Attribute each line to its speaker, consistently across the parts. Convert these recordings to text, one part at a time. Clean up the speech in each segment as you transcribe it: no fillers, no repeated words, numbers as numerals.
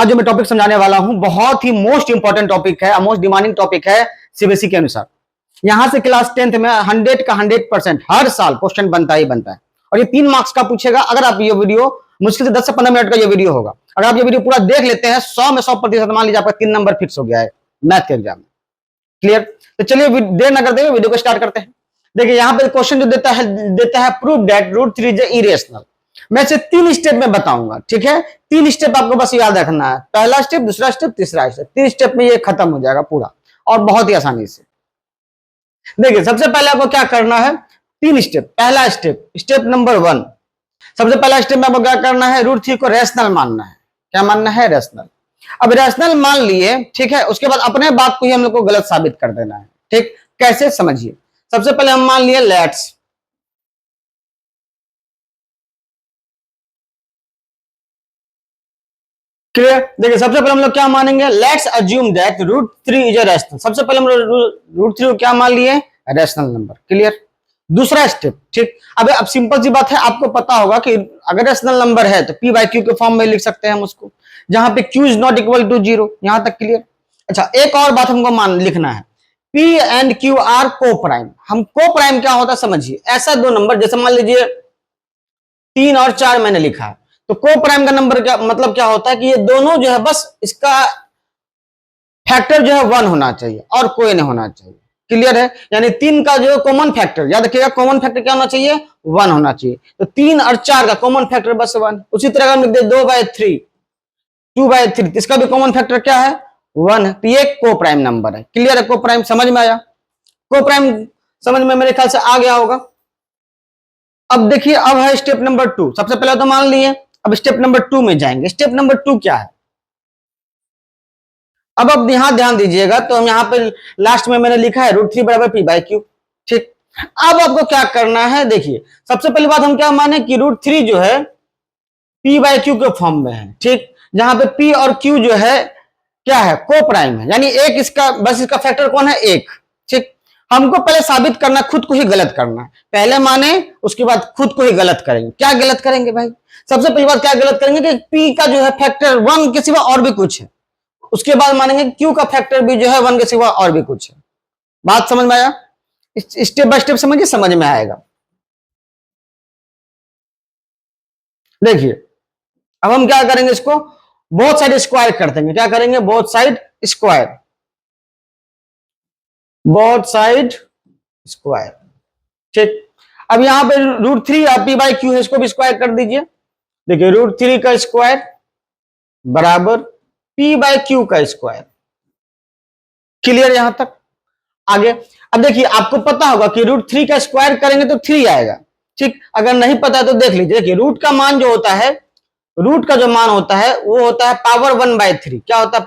Speaker 1: आज जो मैं टॉपिक समझाने वाला हूं बहुत ही मोस्ट इंपॉर्टेंट टॉपिक है, मोस्ट डिमांडिंग टॉपिक है सीबीएसई के अनुसार। यहां से क्लास 10th में 100 का 100% हर साल क्वेश्चन बनता ही बनता है और ये 3 मार्क्स का पूछेगा। अगर आप ये वीडियो मुश्किल से 10 से 15 मिनट का ये वीडियो होगा, अगर आप ये वीडियो पूरा देख लेते हैं 100 में 100%, मान लीजिए आपका 3 नंबर फिक्स हो गया है मैथ के एग्जाम में। क्लियर? तो चलिए देर ना करते हुए वीडियो को स्टार्ट करते हैं। देखिए यहां पर क्वेश्चन जो देता है प्रूव दैट √3 इज इरेशनल। मैं इसे 3 स्टेप में बताऊंगा, ठीक है? 3 स्टेप आपको बस याद रखना है, पहला स्टेप, दूसरा स्टेप, तीसरा स्टेप। 3 स्टेप में ये खत्म हो जाएगा पूरा और बहुत ही आसानी से। देखिए सबसे पहले आपको क्या करना है, 3 स्टेप। पहला स्टेप, स्टेप नंबर 1, सबसे पहला स्टेप में आपको क्या करना है, √3 को रैशनल मानना है। क्या मानना है? रैशनल। अब रैशनल मान लिए, ठीक है, उसके बाद अपने बात को ही हम लोग को गलत साबित कर देना है। ठीक, कैसे समझिए। सबसे पहले हम मान लिए लेट्स, क्लियर? देखिए सबसे पहले हम लोग क्या मानेंगे, let's assume that √3 is a rational. सबसे पहले हम √3 को क्या मान लिए, रैशनल नंबर। क्लियर? दूसरा स्टेप, ठीक। अब सिंपल सी बात है, आपको पता होगा कि अगर रैशनल नंबर है तो p/q के फॉर्म में लिख सकते हैं हम उसको, जहां पे q is not equal to 0। यहां तक क्लियर? अच्छा, एक और बात हमको लिखना है, p एंड q आर को प्राइम। हम को प्राइम क्या होता है समझिए, ऐसा दो नंबर, जैसे मान लीजिए 3 और 4 मैंने लिखा है, तो को प्राइम का नंबर क्या मतलब क्या होता है कि ये दोनों जो है बस इसका फैक्टर जो है 1 होना चाहिए और कोई नहीं होना चाहिए। क्लियर है? यानी 3 का जो कॉमन फैक्टर, याद रखिएगा कॉमन फैक्टर क्या होना चाहिए, 1 होना चाहिए। तो 3 और 4 का कॉमन फैक्टर बस 1। उसी तरह हम लिख दे 2/3, 2/3, इसका भी कॉमन फैक्टर क्या है, 1 है। तो ये को प्राइम नंबर है। क्लियर है? को प्राइम समझ में आया? को प्राइम समझ में मेरे ख्याल से आ गया होगा। अब देखिए, अब है स्टेप नंबर 2। सबसे पहले तो मान लिए, अब स्टेप नंबर 2 में जाएंगे। स्टेप नंबर 2 क्या है, अब यहां ध्यान दीजिएगा। तो हम यहां पे लास्ट में मैंने लिखा है √3 बराबर p/q। ठीक, अब आपको क्या करना है, देखिए सबसे पहली बात हम क्या माने कि √3 जो है p/q के फॉर्म में है। ठीक, जहां पे p और q जो है क्या है, को प्राइम है, यानी एक इसका बस इसका फैक्टर कौन है, 1। ठीक, हमको पहले साबित करना, खुद को ही गलत करना है। पहले माने, उसके बाद खुद को ही गलत करेंगे। क्या गलत करेंगे भाई? सबसे पहली बात क्या गलत करेंगे कि p का जो है फैक्टर 1 के सिवा और भी कुछ है। उसके बाद मानेंगे q का फैक्टर भी जो है 1 के सिवा और भी कुछ है। बात समझ में आया? स्टेप बाय स्टेप समझिए, समझ में आएगा। देखिए अब हम क्या करेंगे, इसको बोथ साइड स्क्वायर कर देंगे। क्या करेंगे, both side square, both side square. ठीक, अब यहां पे √3 p/q है, इसको भी स्क्वायर कर दीजिए। देखिए √3 का स्क्वायर बराबर p/q का स्क्वायर। क्लियर यहां तक? आगे अब देखिए, आपको पता होगा कि √3 का स्क्वायर करेंगे तो 3 आएगा। ठीक, अगर नहीं पता है तो देख लीजिए। देखिए रूट का मान जो होता है, रूट का जो मान होता है वो होता है पावर 1/3। क्या होता है,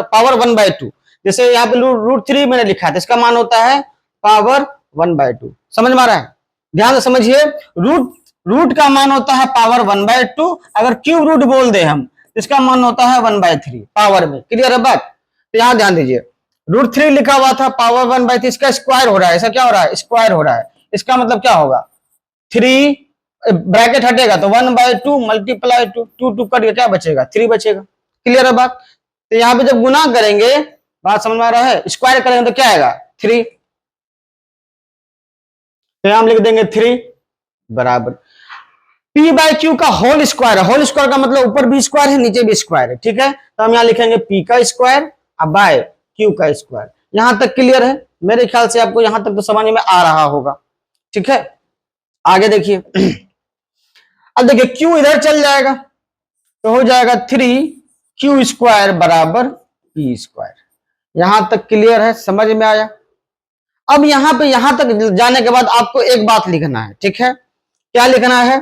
Speaker 1: पावर 1/2। जैसे यहाँ पे √3 मैंने लिखा है तो इसका मान होता है पावर 1/2। समझ में आ रहा है? ध्यान से समझिए, रूट का मान होता है पावर 1/2। अगर क्यूब रूट बोल दे हम तो इसका मान होता है 1/3 पावर में। क्लियर है बात? तो यहां ध्यान दीजिए, √3 लिखा हुआ था, पावर 1/3, इसका स्क्वायर हो रहा है। ऐसा क्या हो रहा है, स्क्वायर हो रहा है। इसका मतलब क्या होगा, 3 ब्रैकेट हटेगा तो 1/2 मल्टीप्लाई 2, 2 कट के क्या बचेगा, 3 बचेगा। क्लियर है बात? तो यहां पे जब गुना करेंगे, बात समझ में आ रहा है, स्क्वायर करेंगे तो क्या आएगा, 3। तो यहां हम लिख देंगे 3 बराबर p/q का होल स्क्वायर है। होल स्क्वायर का मतलब ऊपर भी स्क्वायर है, नीचे भी स्क्वायर है। ठीक है, तो हम यहां लिखेंगे p का स्क्वायर अब बाय q का स्क्वायर। यहां तक क्लियर है? मेरे ख्याल से आपको यहां तक तो समझ में आ रहा होगा। ठीक है, आगे देखिए। अब देखिए q इधर चल जाएगा तो हो जाएगा 3q² बराबर p²। यहां तक क्लियर है? समझ में आया? अब यहां तक जाने के बाद आपको एक बात लिखना है। ठीक है, क्या लिखना है,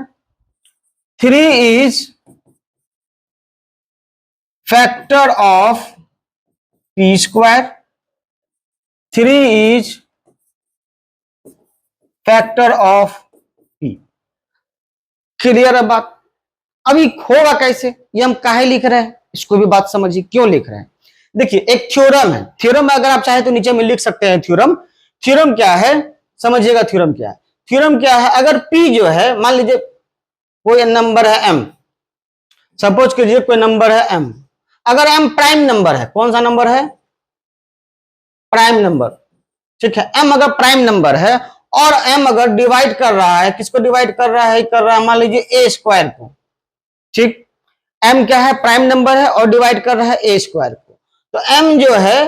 Speaker 1: 3 is factor of p², 3 is factor of p। Clear है बात? अभी होगा कैसे, ये हम काहे लिख रहे हैं, इसको भी बात समझिए क्यों लिख रहे हैं। देखिए एक थ्योरम है, थ्योरम में अगर आप चाहे तो नीचे में लिख सकते हैं थ्योरम। थ्योरम क्या है समझिएगा, थ्योरम क्या है, थ्योरम क्या है, अगर p जो है, मान लीजिए कोई नंबर है m, सपोज कीजिए कोई नंबर है m, अगर m प्राइम नंबर है, कौन सा नंबर है, प्राइम नंबर, ठीक है, m अगर प्राइम नंबर है और m अगर डिवाइड कर रहा है, किसको डिवाइड कर रहा है, मान लीजिए ए स्क्वायर को, ठीक, m क्या है, प्राइम नंबर है और डिवाइड कर रहा है ए स्क्वायर को, तो m जो है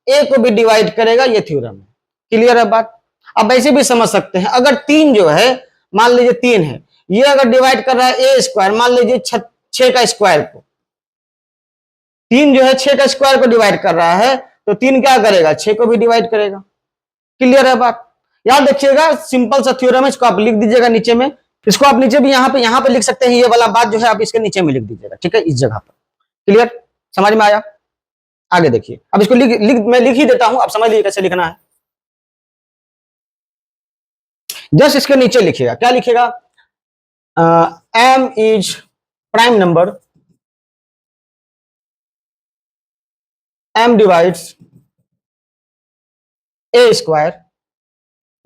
Speaker 1: a को भी डिवाइड करेगा, ये थ्योरम है। क्लियर है बात। अब ऐसे भी समझ सकते हैं, अगर 3 जो है, मान लीजिए 3 है, ये अगर डिवाइड कर रहा है ए स्क्वायर, मान लीजिए 6 का स्क्वायर को, 3 जो है 6 का स्क्वायर को डिवाइड कर रहा है, तो 3 क्या करेगा, 6 को भी डिवाइड करेगा। क्लियर है बात। याद रखिएगा, सिंपल सा थ्योरम है, इसको आप लिख दीजिएगा नीचे में, इसको आप नीचे भी यहाँ पे लिख सकते हैं, ये वाला बात जो है आप इसके नीचे में लिख दीजिएगा, ठीक है, इस जगह पर। क्लियर, समझ में आया। आगे देखिए, अब इसको मैं लिख ही देता हूं, आप समझ लीजिए कैसे लिखना है। जस्ट इसके नीचे लिखिएगा, क्या लिखिएगा, m is prime number, m divides a square,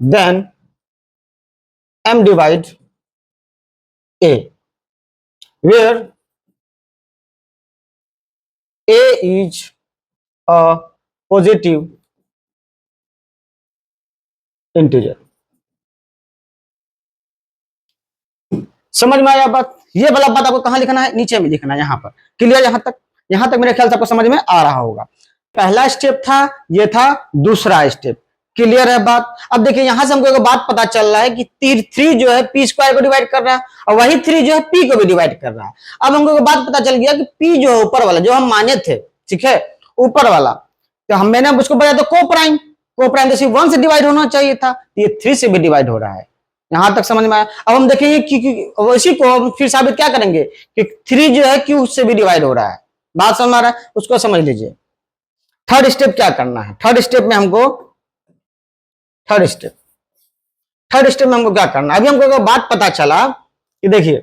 Speaker 1: then m divide a, where a is a positive integer। समझ में आया बात। ये वाला बात आपको कहां लिखना है, नीचे में लिखना है, यहां पर। क्लियर, यहां तक मेरे ख्याल से आपको समझ में आ रहा होगा। पहला स्टेप था, ये था दूसरा स्टेप। क्लियर है बात। अब देखिए, यहां से हमको एक बात पता चल रहा है कि 3 जो है पी स्क्वायर को डिवाइड कर रहा है, और वही 3 जो है पी को भी डिवाइड कर रहा है। अब हमको एक बात पता चल गया कि पी जो है ऊपर वाला, जो हम माने थे, ठीक है, ऊपर वाला, तो मैंने उसको बताया तो को प्राइम तो सिर्फ 1 से डिवाइड होना चाहिए था, ये 3 से भी डिवाइड हो रहा है। यहां तक समझ में आया। अब हम देखेंगे कि इसी को हम फिर साबित क्या करेंगे कि 3 जो है क्यू से भी डिवाइड हो रहा है। बात समझ में आ रहा है, उसको समझ लीजिए। थर्ड स्टेप क्या करना है, थर्ड स्टेप में हमको क्या करना है, अभी हमको बात पता चला कि देखिए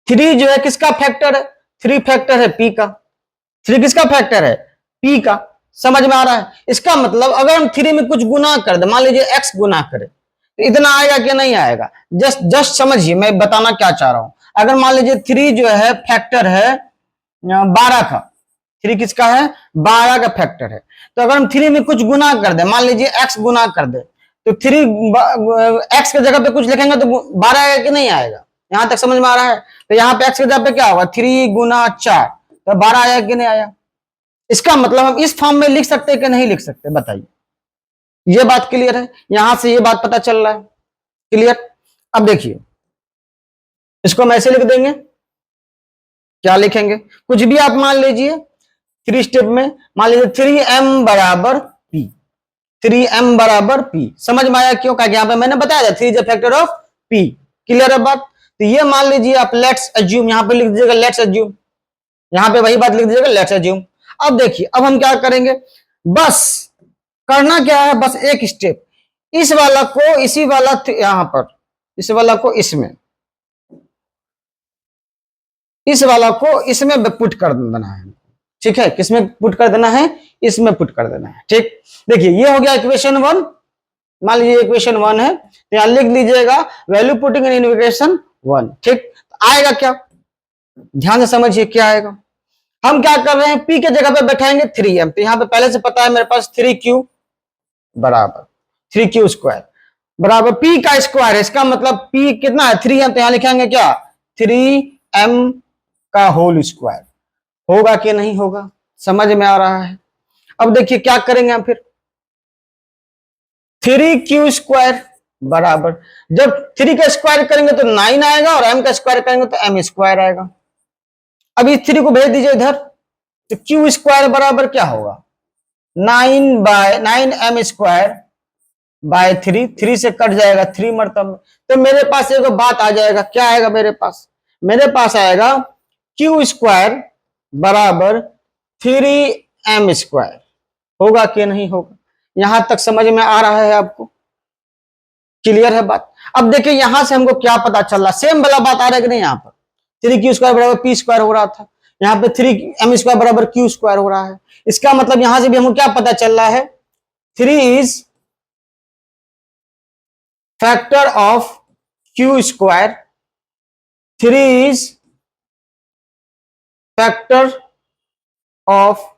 Speaker 1: 3 जो है किसका फैक्टर है, 3 फैक्टर है पी का, 3 किसका फैक्टर है, पी का। समझ में आ रहा है। इसका मतलब अगर हम 3 में कुछ गुना कर दे, मान लीजिए x गुना करे, तो इतना आएगा कि नहीं आएगा। जस्ट समझिए मैं बताना क्या चाह रहा हूं। अगर मान लीजिए 3 जो है फैक्टर है 12 का, 3 किसका है, 12 का फैक्टर है, तो अगर हम 3 में कुछ गुना कर दे, मान लीजिए x गुना कर दे, तो 3 x के जगह पे कुछ लिखेंगे तो 12 आएगा कि नहीं आएगा। यहां तक समझ में आ रहा है। तो यहाँ पे x के जगह पे क्या होगा, 3 गुना 4, तो 12 आया कि नहीं आया। इसका मतलब हम इस फॉर्म में लिख सकते हैं कि नहीं लिख सकते, बताइए। ये बात क्लियर है, यहां से ये बात पता चल रहा है। क्लियर। अब देखिए, इसको हम ऐसे लिख देंगे, क्या लिखेंगे, कुछ भी आप मान लीजिए। 3 स्टेप में मान लीजिए 3m बराबर p, 3m बराबर p। समझ में आया क्यों, क्या यहां पे मैंने बताया था 3 is a factor of p। Clear है बात। तो ये मान लीजिए आप लेट्स अज्यूम, यहां पे लिख दीजिएगा लेट्स अज्यूम, यहां पे वही बात लिख दीजिएगा लेट्स अज्यूम। अब देखिए, अब हम क्या करेंगे, बस करना क्या है, बस एक स्टेप, इस वाला को इसी वाला यहां पर, इस वाला को इसमें, इस वाला को इसमें पुट कर देना है। ठीक है, किसमें पुट कर देना है, इसमें पुट कर देना है। ठीक, देखिए ये हो गया इक्वेशन 1। मान लीजिए इक्वेशन 1 है, तो यहां लिख लीजिएगा वैल्यू पुटिंग इन इक्वेशन 1। ठीक, आएगा क्या, ध्यान से समझिए क्या आएगा। हम क्या कर रहे हैं, p के जगह पे बैठाएंगे 3m, तो यहां पे पहले से पता है मेरे पास 3q बराबर 3q स्क्वायर बराबर p का स्क्वायर है। इसका मतलब p कितना है, 3m, तो यहां लिखेंगे क्या, 3m का होल स्क्वायर। होगा कि नहीं होगा, समझ में आ रहा है। अब देखिए क्या करेंगे हम फिर, 3q स्क्वायर बराबर, जब 3 का स्क्वायर करेंगे तो 9 आएगा, और m का स्क्वायर करेंगे तो m स्क्वायर आएगा। अब इस 3 को भेज दीजिए इधर, तो q स्क्वायर बराबर क्या होगा, 9m स्क्वायर बाय 3 से कट जाएगा 3 मरतब में, तो मेरे पास एक बात आ जाएगा। क्या आएगा मेरे पास आएगा q स्क्वायर बराबर 3m स्क्वायर। होगा कि नहीं होगा, यहां तक समझ में आ रहा है आपको, क्लियर है बात। अब देखिए यहां से हमको क्या पता चल रहा, सेम वाला बात आ रहा है कि नहीं, यहां पर 3q स्क्वायर बराबर p स्क्वायर हो रहा था, यहां पे 3m स्क्वायर बराबर q स्क्वायर हो रहा है। इसका मतलब यहां से भी हमको क्या पता चल रहा है, 3 is factor of q square, 3 is factor of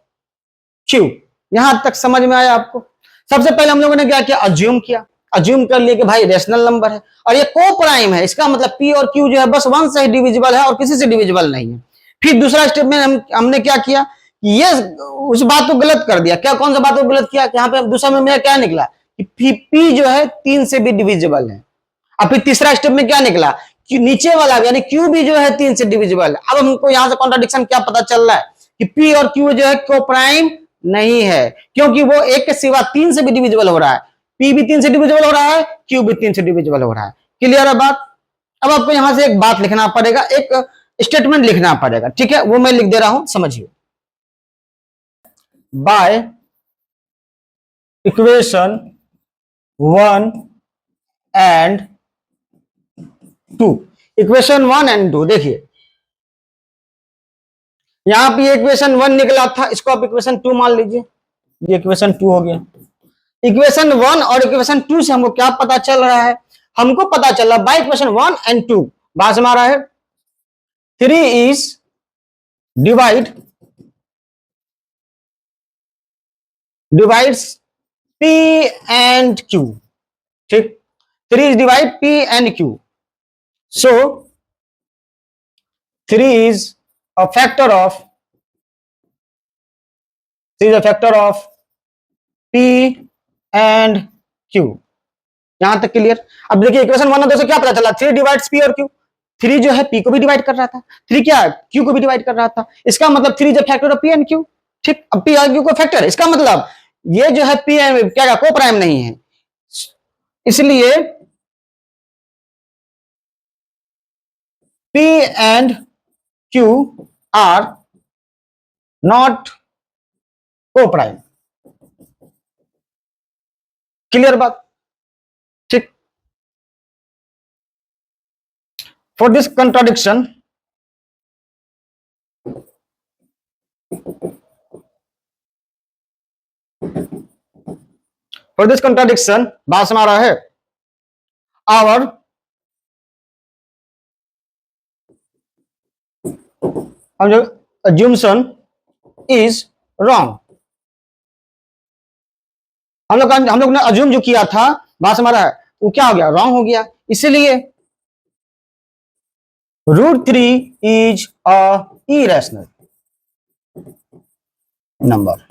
Speaker 1: Q. यहां तक समझ में आया आपको? सबसे पहले हम लोगों ने क्या किया, अज्यूम किया, अज्यूम कर लिए कि भाई रेशनल नंबर है और ये को प्राइम है, इसका मतलब पी और क्यू जो है बस वन से ही डिविजिबल है और किसी से डिविजिबल नहीं है। फिर दूसरा स्टेप में हमने क्या किया, ये उस बात को गलत कर दिया। क्या, कौन सा बात को गलत किया? यहाँ पे दूसरा में मेरा क्या निकला कि पी जो है 3 से भी डिविजिबल है। और फिर तीसरा स्टेप में क्या निकला कि नीचे वाला यानी क्यू भी जो है 3 से डिविजिबल है। अब हमको यहां से कॉन्ट्राडिक्शन क्या पता चल रहा है कि पी और क्यू जो है को प्राइम नहीं है, क्योंकि वो एक के सिवा 3 से भी डिविजिबल हो रहा है। पी भी 3 से डिविजिबल हो रहा है, क्यू भी 3 से डिविजिबल हो रहा है। क्लियर है बात? अब आपको यहां से एक बात लिखना पड़ेगा, एक स्टेटमेंट लिखना पड़ेगा, ठीक है? वो मैं लिख दे रहा हूं, समझिए। By equation 1 and 2, equation 1 and 2 देखिए, यहां पे इक्वेशन 1 निकला था, इसको आप इक्वेशन 2 मान लीजिए, ये इक्वेशन 2 हो गया। इक्वेशन 1 और इक्वेशन 2 से हमको क्या पता चल रहा है? हमको पता चल रहा है बाय इक्वेशन 1 एंड 2 बात से हमारा है 3 is divides P and Q, ठीक? 3 is divide P and Q, so 3 is a factor of P and Q। यहां तक क्लियर? अब देखिए इक्वेशन 1 और 2 से क्या पता चला, 3 डिवाइड्स P और Q। 3 जो है P को भी डिवाइड कर रहा था, 3 क्या है Q को भी डिवाइड कर रहा था, इसका मतलब 3 is a factor of P and Q, ठीक? अब P और Q को फैक्टर है, इसका मतलब ये जो है P एंड क्या को प्राइम नहीं है, इसलिए P and Q are not co-prime। Clear बात? ठीक? For this contradiction, बात समझ रहा है, our assumption is wrong। हम लोग ने अज्यूम जो किया था, बात समझ रहा है, वो क्या हो गया, रॉन्ग हो गया। इसलिए √3 is a irrational number.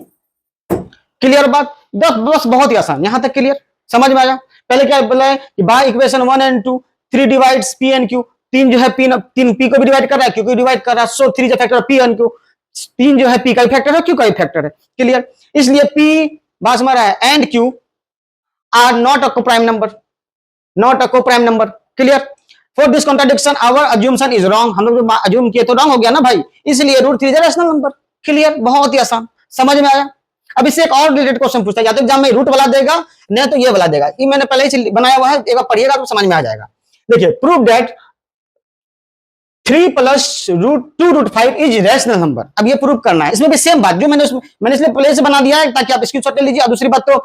Speaker 1: Clear बात? बस बहुत ही आसान, यहां तक क्लियर, समझ में आया? पहले क्या बोला है कि by equation 1 and 2 3 divides P and Q, 3 जो है तीन P को भी डिवाइड कर रहा है, Q को डिवाइड कर रहा है, सो 3 is a factor of P and Q। 3 जो है P का भी फैक्टर है, Q का भी फैक्टर है। क्लियर? इसलिए P बात समझ रहा है and Q are not a coprime number, clear? For this contradiction our assumption is wrong. हम लोग अज्यूम किए तो रॉन्ग हो गया ना भाई, इसलिए √3 is a rational number. Clear? बहुत ही आसान, समझ में आया? अब इससे एक और रिलेटेड क्वेश्चन पूछता है, या तो एग्जाम में रूट वाला देगा, नहीं तो ये वाला देगा। ये मैंने पहले ही बनाया हुआ है, एक बार पढ़िएगा तो समझ में आ जाएगा। देखिए, prove that 3 plus √2 √5 is rational number. अब ये प्रूव करना है, इसमें भी सेम बात जो मैंने इसलिए पहले से बना दिया है ताकि आप स्क्रीनशॉट ले लीजिए। और दूसरी बात तो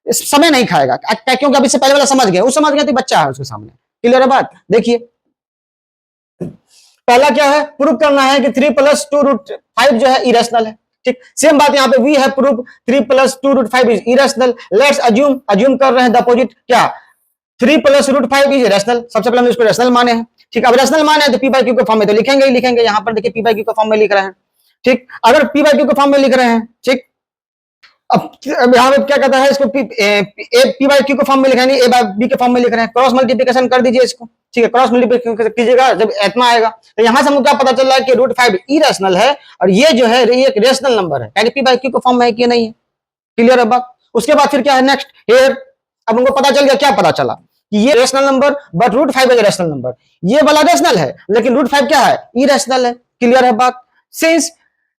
Speaker 1: समय नहीं खाएगा, क्योंकि अब इससे पहले वाला समझ गए, वो समझ गए तो बच्चा है उसके सामने। क्लियर है बात? देखिए, पहला क्या है, प्रूव करना है कि 3 प्लस 2 √5 जो है इरेशनल है, ठीक? सेम बात यहाँ पे वी है, prove 3 plus 2 √5 is irrational. Let's assume कर रहे हैं द अपोजिट, क्या 3 प्लस √5 इज रैशनल। सबसे पहले हम इसको रैशनल माने हैं, ठीक? अब रैशनल माने हैं तो P बाय Q के फॉर्म में तो लिखेंगे ही लिखेंगे। यहाँ पर देखिए P बाय Q के फॉर्म में लिख रहे हैं, ठीक? अगर P बाय Q के फॉर्म में लिख रहे हैं, ठीक? अब यहाँ पे क्या कहता है, इसको P बाय Q के फॉर्म में लिखा नहीं, A बाय B के फॉर्म में लिख रहे हैं। क्रॉस मल्टीप्लिकेशन कर दीजिए इसको, ठीक है? क्रॉस मल्टीप्लिकेशन कीजिएगा, जब इतना आएगा तो यहाँ से हमको क्या पता चल रहा है कि √5 इरेशनल है और ये जो है एक रेशनल नंबर है, यानी P बाय Q के फॉर्म में है कि नहीं है। क्लियर है बात? उसके बाद फिर क्या है नेक्स्ट हियर, अब हमको पता चल गया, क्या पता चला कि ये rational number but √5 is rational number. ये वाला रेशनल है लेकिन √5 क्या है, इरेशनल है। क्लियर है बात? Since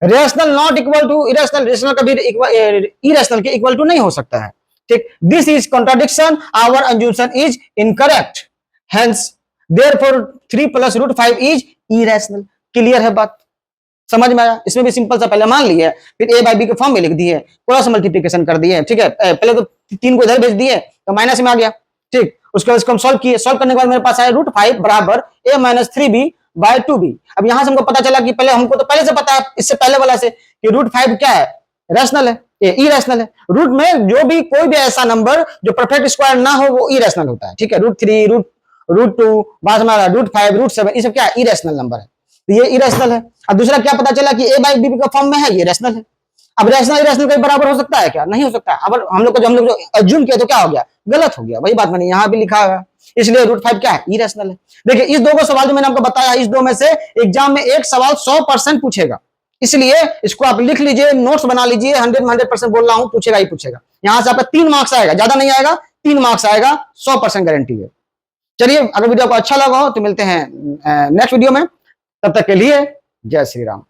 Speaker 1: rational not equal to irrational, rational कभी इरेशनल के इक्वल टू नहीं हो सकता है, ठीक? This is contradiction, our assumption is incorrect, hence therefore 3 plus √5 is irrational. Clear है बात? समझ में आया? इसमें भी सिंपल सा पहले मान लिया, फिर A बाय B के फॉर्म में लिख दिए, क्रॉस मल्टीप्लिकेशन कर दिए, ठीक है? पहले तो 3 को इधर भेज दिए तो माइनस में आ गया, ठीक? उसके बाद इसको हम सॉल्व किए, सॉल्व करने के बाद मेरे पास आया √5 बराबर A - 3B बाय 2b। अब यहां से हमको पता चला कि पहले हमको तो पहले से पता है, इससे पहले वाला से, कि √5 क्या है, रैशनल है, इरेशनल है। रूट में जो भी कोई भी ऐसा नंबर जो परफेक्ट स्क्वायर ना हो वो इरेशनल होता है, ठीक है। √3 √2 बाद में √5 √7 ये सब क्या है, इरेशनल नंबर है, तो ये इरेशनल है। अब दूसरा क्या पता चला कि a/b का फॉर्म में है, ये रैशनल है। अब रैशनल इरेशनल के बराबर हो सकता है क्या, नहीं हो सकता। अब हम लोग जो अज्यूम किया तो क्या हो गया, गलत हो गया। वही बात मैंने यहां भी लिखा है, इसलिए √5 क्या है, इरेशनल है। देखिए इस दो को सवाल जो मैंने आपको बताया, इस दो में से एग्जाम में एक सवाल 100% पूछेगा, इसलिए इसको आप लिख लीजिए, नोट्स बना लीजिए। 100% बोल रहा हूं, पूछेगा ही पूछेगा। यहां से आपका 3 मार्क्स आएगा, ज्यादा नहीं आएगा, 3 मार्क्स आएगा, 100% गारंटी है। चलिए अगर वीडियो को अच्छा लगा हो तो मिलते हैं नेक्स्ट वीडियो में, तब तक के लिए जय श्री राम।